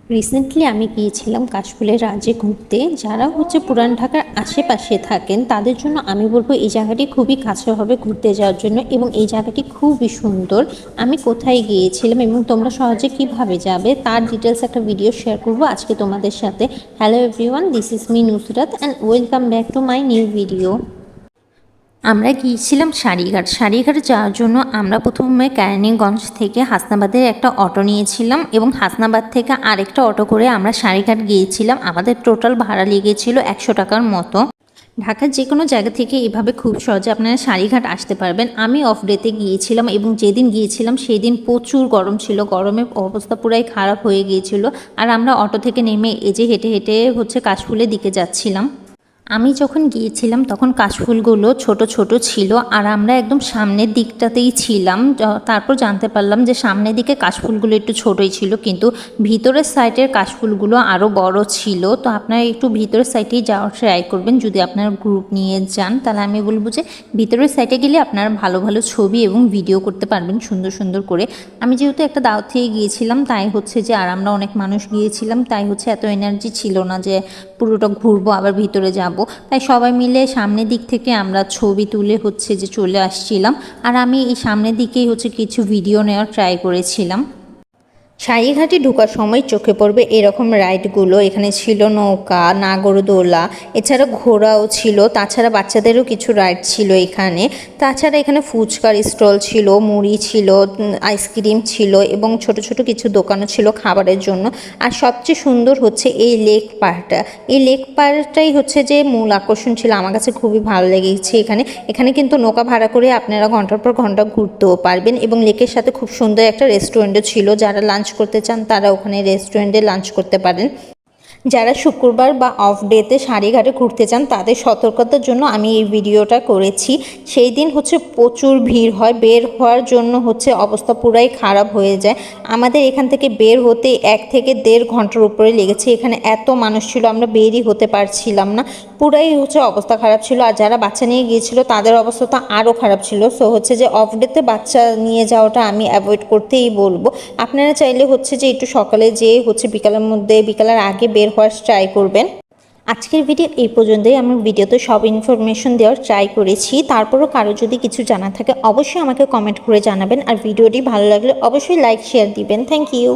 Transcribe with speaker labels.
Speaker 1: Recently আমি গিয়েছিলাম কাশফুলের রাজ্যে ঘুরতে। যারা পুরান ঢাকার আশেপাশে থাকেন তাদের জন্য আমি বলবো এই জায়গাটি খুবই কাছে হবে ঘুরতে যাওয়ার জন্য, এবং এই জায়গাটি খুবই সুন্দর। আমি কোথায় গিয়েছিলাম এবং তোমরা সহজে কিভাবে যাবে তার ডিটেলস একটা ভিডিও শেয়ার করব আজকে তোমাদের সাথে। Hello everyone, this is me Nusrat and welcome back to my new video. আমরা গিয়েছিলাম সারিঘাট যাওয়ার জন্য আমরা প্রথমে কেরানীগঞ্জ থেকে হাসনাবাদের একটা অটো নিয়েছিলাম এবং হাসনাবাদ থেকে আরেকটা অটো করে আমরা সারিঘাট গিয়েছিলাম। আমাদের টোটাল ভাড়া লেগেছিল 100 টাকার মতো। ঢাকার যে কোনো জায়গা থেকে এভাবে খুব সহজে আপনারা সারিঘাট আসতে পারবেন। আমি অফ ডেতে গিয়েছিলাম এবং যেদিন গিয়েছিলাম সেই দিন প্রচুর গরম ছিল, গরমে অবস্থা পুরাই খারাপ হয়ে গিয়েছিল। আর আমরা অটো থেকে নেমে এই যে হেঁটে হেঁটে কাশফুলের দিকে যাচ্ছিলাম। আমি যখন গিয়েছিলাম তখন কাশফুলগুলো ছোট ছোট ছিল আর আমরা একদম সামনের দিকটাতেই ছিলাম। তারপর জানতে পারলাম যে সামনের দিকে কাশফুলগুলো একটু ছোটোই ছিল, কিন্তু ভিতরের সাইডের কাশফুলগুলো আরও বড় ছিল। তো আপনারা একটু ভিতরের সাইডেই যাওয়ার ট্রাই করবেন। যদি আপনারা গ্রুপ নিয়ে যান তাহলে আমি বলবো যে ভিতরের সাইডে গেলে আপনারা ভালো ভালো ছবি এবং ভিডিও করতে পারবেন সুন্দর সুন্দর করে। আমি যেহেতু একটা দাওয়াত থেকে গিয়েছিলাম তাই যে আর আমরা অনেক মানুষ গিয়েছিলাম, তাই এত এনার্জি ছিল না যে পুরোটা ঘুরবো আবার ভিতরে যাব। তাই সবাই মিলে সামনের দিক থেকে আমরা ছবি তুলে যে চলে আসছিলাম। আর আমি এই সামনের দিকেই কিছু ভিডিও নেওয়ার ট্রাই করেছিলাম। সারিঘাটে ঢোকার সময় চোখে পড়বে এরকম রাইডগুলো। এখানে ছিল নৌকা, নাগরদোলা, এছাড়া ঘোড়াও ছিল। তাছাড়া বাচ্চাদেরও কিছু রাইড ছিল এখানে। তাছাড়া এখানে ফুচকার স্টল ছিল, মুড়ি ছিল, আইসক্রিম ছিল এবং ছোট ছোট কিছু দোকানও ছিল খাবারের জন্য। আর সবচেয়ে সুন্দর এই লেক পার্কটা। এই লেক পার্কটাই যে মূল আকর্ষণ ছিল। আমার কাছে খুবই ভালো লেগেছে। এখানে কিন্তু নৌকা ভাড়া করে আপনারা ঘন্টার পর ঘন্টা ঘুরতেও পারবেন এবং লেকের সাথে খুব সুন্দর একটা রেস্টুরেন্টও ছিল। যারা লাঞ্চ করতে চান তারা ওখানে রেস্টুরেন্টে লাঞ্চ করতে পারেন। যারা শুক্রবার বা অফ ডেতে সারিঘাটে ঘুরতে চান তাদের সতর্কতার জন্য আমি এই ভিডিওটা করেছি। সেই দিন প্রচুর ভিড় হয়, বের হওয়ার জন্য অবস্থা পুরাই খারাপ হয়ে যায়। আমাদের এখান থেকে বের হতে 1 থেকে 1.5 ঘন্টার উপরে লেগেছে। এখানে এত মানুষ ছিল আমরা বেরই হতে পারছিলাম না, পুরাই অবস্থা খারাপ ছিল। আর যারা বাচ্চা নিয়ে গিয়েছিল তাদের অবস্থা তো আরও খারাপ ছিল। সো যে অফ ডেতে বাচ্চা নিয়ে যাওয়াটা আমি অ্যাভয়েড করতেই বলবো। আপনারা চাইলে যে একটু সকালে যেয়ে বিকালের আগে বের হওয়ার ট্রাই করবেন। আজকের ভিডিও এই পর্যন্তই। আমি ভিডিওতে সব ইনফরমেশন দেওয়ার ট্রাই করেছি। তারপরও কারো যদি কিছু জানা থাকে অবশ্যই আমাকে কমেন্ট করে জানাবেন। আর ভিডিওটি ভালো লাগলে অবশ্যই লাইক শেয়ার দিবেন। Thank you.